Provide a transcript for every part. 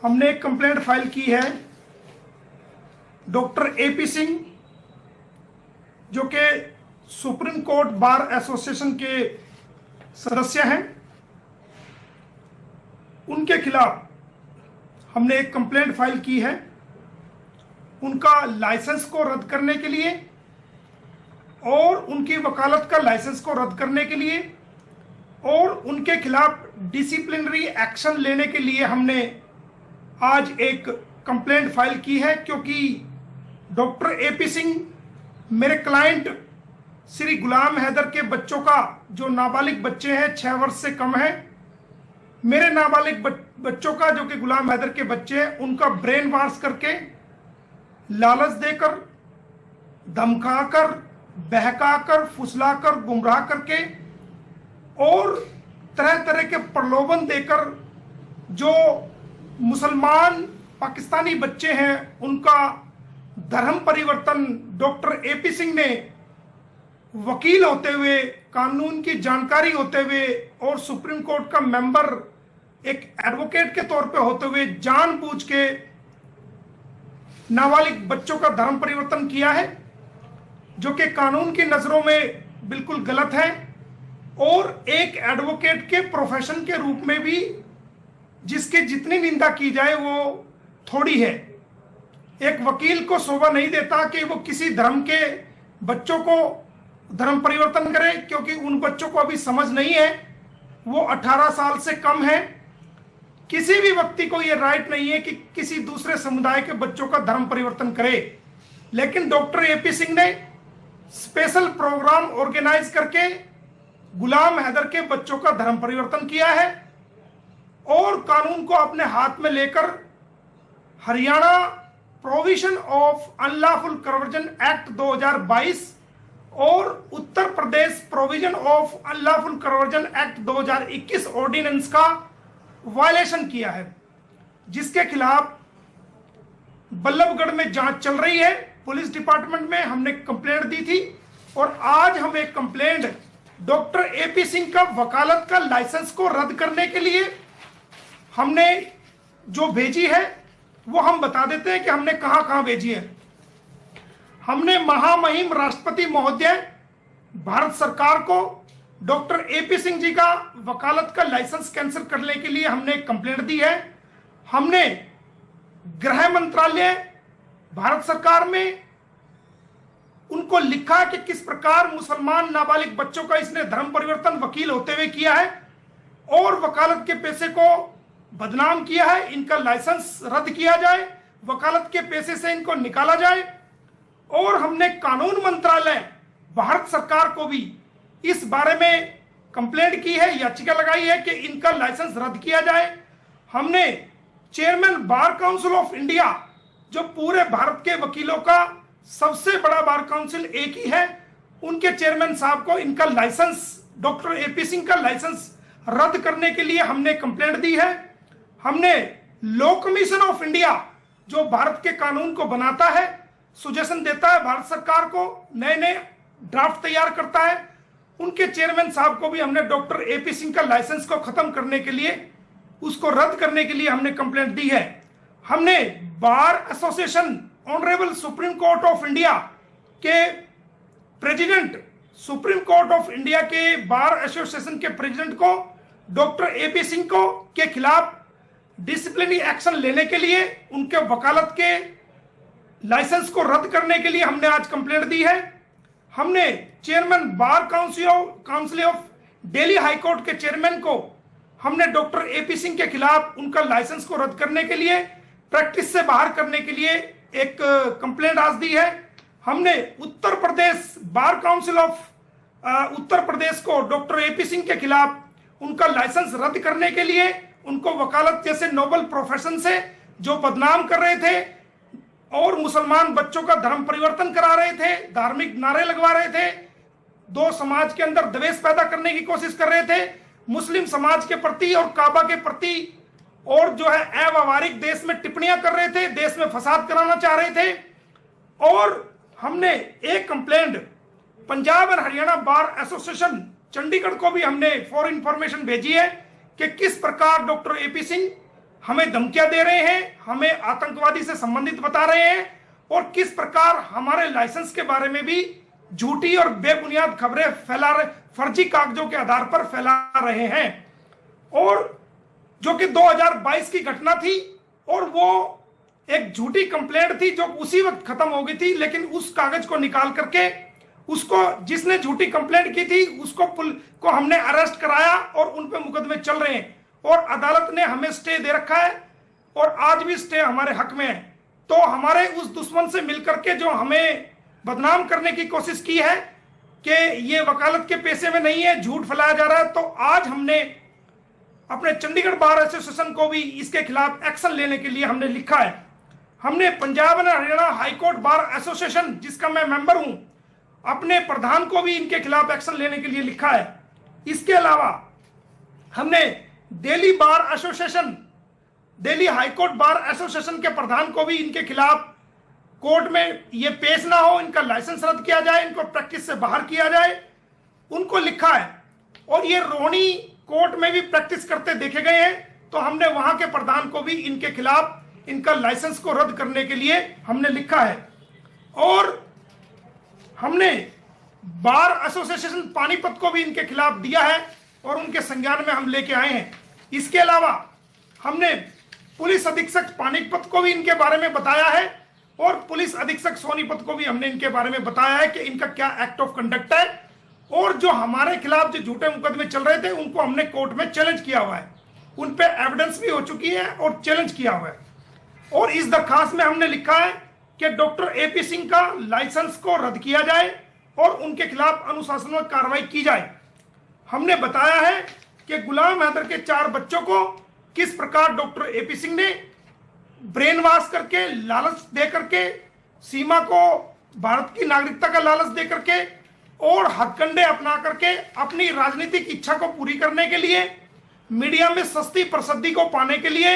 हमने एक complaint file की है डॉक्टर एपी सिंह, जो कि सुप्रीम कोर्ट बार एसोसिएशन के सदस्य हैं। उनके खिलाफ हमने एक कंप्लेंट फाइल की है उनका लाइसेंस को रद्द करने के लिए और उनकी वकालत का लाइसेंस को रद्द करने के लिए और उनके खिलाफ डिसिप्लिनरी एक्शन लेने के लिए हमने आज एक कंप्लेंट फाइल की है, क्योंकि डॉक्टर एपी सिंह मेरे क्लाइंट श्री गुलाम हैदर के बच्चों का, जो नाबालिग बच्चे हैं 6 वर्ष से कम है, मेरे नाबालिग बच्चों का जो कि गुलाम हैदर के बच्चे हैं, उनका ब्रेन वॉश करके, लालच देकर, धमकाकर, बहकाकर, फुसलाकर, गुमराह करके और तरह तरह के प्रलोभन देकर जो मुसलमान पाकिस्तानी बच्चे हैं उनका धर्म परिवर्तन डॉक्टर एपी सिंह ने वकील होते हुए, कानून की जानकारी होते हुए और सुप्रीम कोर्ट का मेंबर, एक एडवोकेट के तौर पे होते हुए जानबूझ के नाबालिग बच्चों का धर्म परिवर्तन किया है, जो कि कानून की नजरों में बिल्कुल गलत है। और एक एडवोकेट के प्रोफेशन के रूप में भी जिसकी जितनी निंदा की जाए वो थोड़ी है। एक वकील को शोभा नहीं देता कि वो किसी धर्म के बच्चों को धर्म परिवर्तन करे, क्योंकि उन बच्चों को अभी समझ नहीं है, वो 18 साल से कम है। किसी भी व्यक्ति को यह राइट नहीं है कि किसी दूसरे समुदाय के बच्चों का धर्म परिवर्तन करे। लेकिन डॉक्टर एपी सिंह ने स्पेशल प्रोग्राम ऑर्गेनाइज करके गुलाम हैदर के बच्चों का धर्म परिवर्तन किया है और कानून को अपने हाथ में लेकर Haryana provision of unlawful conversion act 2022 और Uttar Pradesh provision of unlawful conversion act 2021 ordinance का वायलेशन किया है, जिसके खिलाफ बल्लभगढ़ में जांच चल रही है। पुलिस डिपार्टमेंट में हमने कंप्लेंट दी थी और आज हम एक कंप्लेंट डॉक्टर एपी सिंह का वकालत का लाइसेंस को रद्द करने के लिए हमने जो भेजी है वो हम बता देते हैं कि हमने कहां कहां भेजी है। हमने महामहिम राष्ट्रपति महोदय भारत सरकार को डॉक्टर एपी सिंह जी का वकालत का लाइसेंस कैंसिल करने के लिए हमने एक कंप्लेंट दी है। हमने गृह मंत्रालय भारत सरकार में उनको लिखा कि किस प्रकार मुसलमान नाबालिग बच्चों का इसने धर्म परिवर्तन वकील होते हुए किया है और वकालत के पैसे को बदनाम किया है। इनका लाइसेंस रद्द किया जाए, वकालत के पैसे से इनको निकाला जाए। और हमने कानून मंत्रालय भारत सरकार को भी इस बारे में कंप्लेंट की है, याचिका लगाई है कि इनका लाइसेंस रद्द किया जाए। हमने chairman bar council of India, जो पूरे भारत के वकीलों का सबसे बड़ा बार काउंसिल एक ही है, उनके चेयरमैन साहब को इनका लाइसेंस, डॉक्टर एपी सिंह का लाइसेंस रद्द करने के लिए हमने कंप्लेंट दी है। हमने लॉ कमीशन ऑफ इंडिया, जो भारत के कानून को बनाता है, सुजेशन देता है भारत सरकार को, नए नए ड्राफ्ट तैयार करता है, उनके चेयरमैन साहब को भी हमने डॉक्टर एपी सिंह का लाइसेंस को खत्म करने के लिए, उसको रद्द करने के लिए हमने कंप्लेंट दी है। हमने bar association honourable Supreme Court of India के president, Supreme Court of India के बार एसोसिएशन के प्रेसिडेंट को डॉक्टर एपी सिंह को के खिलाफ डिसिप्लिनरी एक्शन लेने के लिए, उनके वकालत के लाइसेंस को रद्द करने के लिए हमने आज कंप्लेंट दी है। हमने chairman bar council of Delhi high court के चेयरमैन को हमने डॉक्टर एपी सिंह के खिलाफ उनका लाइसेंस को रद्द करने के लिए, प्रैक्टिस से बाहर करने के लिए एक कंप्लेंट आज दी है। हमने Uttar Pradesh bar council of Uttar Pradesh को डॉक्टर एपी सिंह के खिलाफ उनका लाइसेंस रद्द करने के लिए, उनको वकालत जैसे नोबल प्रोफेशन से जो बदनाम कर रहे थे और मुसलमान बच्चों का धर्म परिवर्तन करा रहे थे, धार्मिक नारे लगवा रहे थे, दो समाज के अंदर द्वेष पैदा करने की कोशिश कर रहे थे, मुस्लिम समाज के प्रति और काबा के प्रति, और जो है अव्यावहारिक देश में टिप्पणियां कर रहे थे, देश में फसाद कराना चाह रहे थे। और हमने एक कंप्लेंट पंजाब और हरियाणा बार एसोसिएशन चंडीगढ़ को भी हमने फॉर इंफॉर्मेशन भेजी है कि किस प्रकार डॉक्टर एपी सिंह हमें धमकियां दे रहे हैं, हमें आतंकवादी से संबंधित बता रहे हैं और किस प्रकार हमारे लाइसेंस के बारे में भी झूठी और बेबुनियाद खबरें फैला रहे, फर्जी कागजों के आधार पर फैला रहे हैं। और जो कि 2022 की घटना थी और वो एक झूठी कंप्लेंट थी जो उसी वक्त खत्म हो गई थी, लेकिन उस कागज को निकाल करके उसको, जिसने झूठी कंप्लेंट की थी उसको को हमने अरेस्ट कराया और उन पे मुकदमे चल रहे हैं और अदालत ने हमें स्टे दे रखा है और आज भी स्टे हमारे हक में है। तो हमारे उस दुश्मन से मिलकर के जो हमें बदनाम करने की कोशिश की है कि ये वकालत के पैसे में नहीं है, झूठ फैलाया जा रहा है, तो आज हमने अपने चंडीगढ़ बार एसोसिएशन को भी इसके खिलाफ एक्शन लेने के लिए हमने लिखा है। हमने Punjab and Haryana high court bar association, जिसका मैं मेंबर हूं, अपने प्रधान को भी इनके खिलाफ एक्शन लेने के लिए लिखा है। इसके अलावा हमने Delhi bar association, Delhi high court bar association के प्रधान को भी इनके खिलाफ कोर्ट में ये पेश ना हो, इनका लाइसेंस रद्द किया जाए, इनको प्रैक्टिस से बाहर किया जाए, उनको लिखा है। और ये रोहिणी कोर्ट में भी प्रैक्टिस करते देखे गए हैं, तो हमने वहां के प्रधान को भी इनके खिलाफ इनका लाइसेंस को रद्द करने के लिए हमने लिखा है। और हमने बार एसोसिएशन पानीपत को भी इनके खिलाफ दिया है और उनके संज्ञान में हम लेके आए हैं। इसके अलावा हमने पुलिस अधीक्षक पानीपत को भी इनके बारे में बताया है और पुलिस अधीक्षक सोनीपत को भी हमने इनके बारे में बताया है कि इनका क्या एक्ट ऑफ कंडक्ट है, और जो हमारे खिलाफ जो झूठे मुकदमे चल रहे थे उनको हमने कोर्ट में चैलेंज किया हुआ है, उन पे एविडेंस भी हो चुकी है और चैलेंज किया हुआ है। और इस दरखास्त में हमने लिखा है कि डॉक्टर एपी सिंह का लाइसेंस को रद्द किया जाए और उनके खिलाफ अनुशासनात्मक कार्रवाई की जाए। हमने बताया है कि गुलाम हैदर के 4 बच्चों को किस प्रकार डॉक्टर एपी सिंह ने ब्रेन वॉश करके, लालच दे करके, सीमा को भारत की नागरिकता का लालच दे करके और हथकंडे अपना करके अपनी राजनीतिक इच्छा को पूरी करने के लिए, मीडिया में सस्ती प्रसिद्धि को पाने के लिए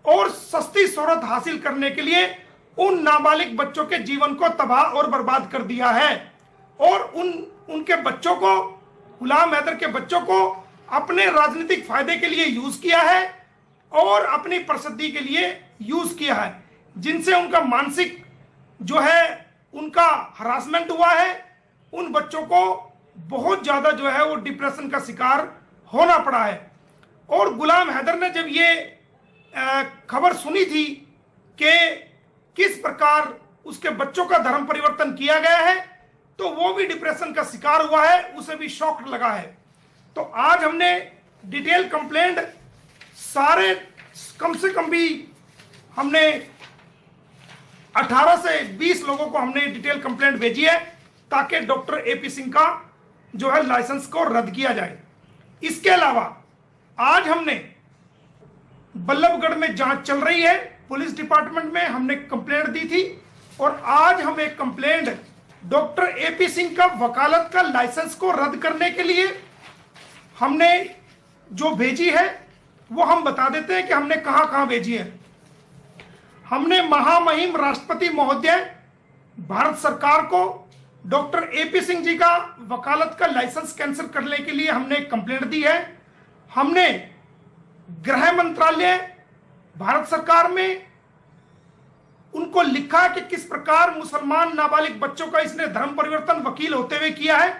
और सस्ती शोहरत हासिल करने के लिए उन नाबालिग बच्चों के जीवन को तबाह और बर्बाद कर दिया है और उनके बच्चों को, गुलाम हैदर के बच्चों को अपने राजनीतिक फायदे के लिए यूज किया है और अपनी प्रसिद्धि के लिए यूज किया है, जिनसे उनका मानसिक जो है उनका हरासमेंट हुआ है। उन बच्चों को बहुत ज्यादा जो है वो डिप्रेशन का शिकार होना पड़ा है। और गुलाम हैदर ने जब ये खबर सुनी थी कि किस प्रकार उसके बच्चों का धर्म परिवर्तन किया गया है, तो वो भी डिप्रेशन का शिकार हुआ है, उसे भी शॉक लगा है। तो आज हमने डिटेल कंप्लेंट सारे, कम से कम भी हमने 18 से 20 लोगों को हमने डिटेल कंप्लेंट भेजी है ताकि डॉक्टर एपी सिंह का जो है लाइसेंस को रद्द किया जाए। इसके अलावा आज हमने बल्लभगढ़ में जांच चल रही है, पुलिस डिपार्टमेंट में हमने कंप्लेंट दी थी और आज हम एक कंप्लेंट डॉक्टर एपी सिंह का वकालत का लाइसेंस को रद्द करने के लिए हमने जो भेजी है वो हम बता देते हैं कि हमने कहां कहां भेजी है। हमने महामहिम राष्ट्रपति महोदय भारत सरकार को डॉक्टर एपी सिंह जी का वकालत का लाइसेंस कैंसिल करने के लिए हमने एक कंप्लेंट दी है। हमने गृह मंत्रालय भारत सरकार में उनको लिखा कि किस प्रकार मुसलमान नाबालिग बच्चों का इसने धर्म परिवर्तन वकील होते हुए किया है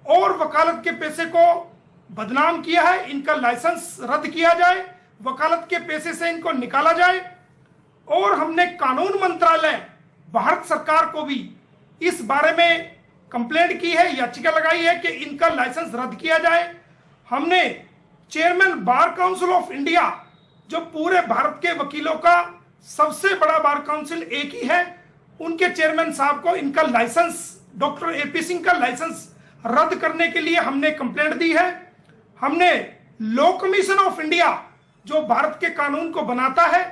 और वकालत के पैसे को बदनाम किया है, इनका लाइसेंस रद्द किया जाए, वकालत के पैसे से इनको निकाला जाए। और हमने कानून मंत्रालय भारत सरकार को भी इस बारे में कंप्लेंट की है, याचिका लगाई है कि इनका लाइसेंस रद्द किया जाए। हमने chairman bar council of India, जो पूरे भारत के वकीलों का सबसे बड़ा बार काउंसिल एक ही है, उनके चेयरमैन साहब को इनका लाइसेंस, डॉक्टर एपी सिंह का लाइसेंस रद्द करने के लिए हमने कंप्लेंट दी है। हमने लॉ कमीशन ऑफ इंडिया, जो भारत के कानून को बनाता है,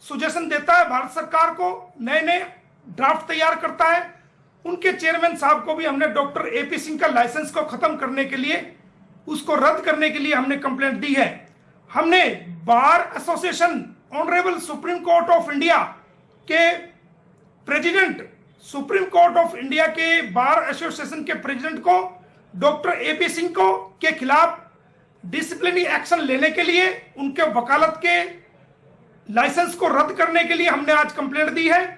सुजेशन देता है भारत सरकार को, नए नए ड्राफ्ट तैयार करता है, उनके चेयरमैन साहब को भी हमने डॉक्टर एपी सिंह का लाइसेंस को खत्म करने के लिए, उसको रद्द करने के लिए हमने कंप्लेंट दी है। हमने bar association, honourable Supreme Court of India के president, Supreme Court of India के बार एसोसिएशन के प्रेसिडेंट को डॉक्टर एपी सिंह को के खिलाफ डिसिप्लिनरी एक्शन लेने के लिए, उनके वकालत के लाइसेंस को रद्द करने के लिए हमने आज कंप्लेंट दी है।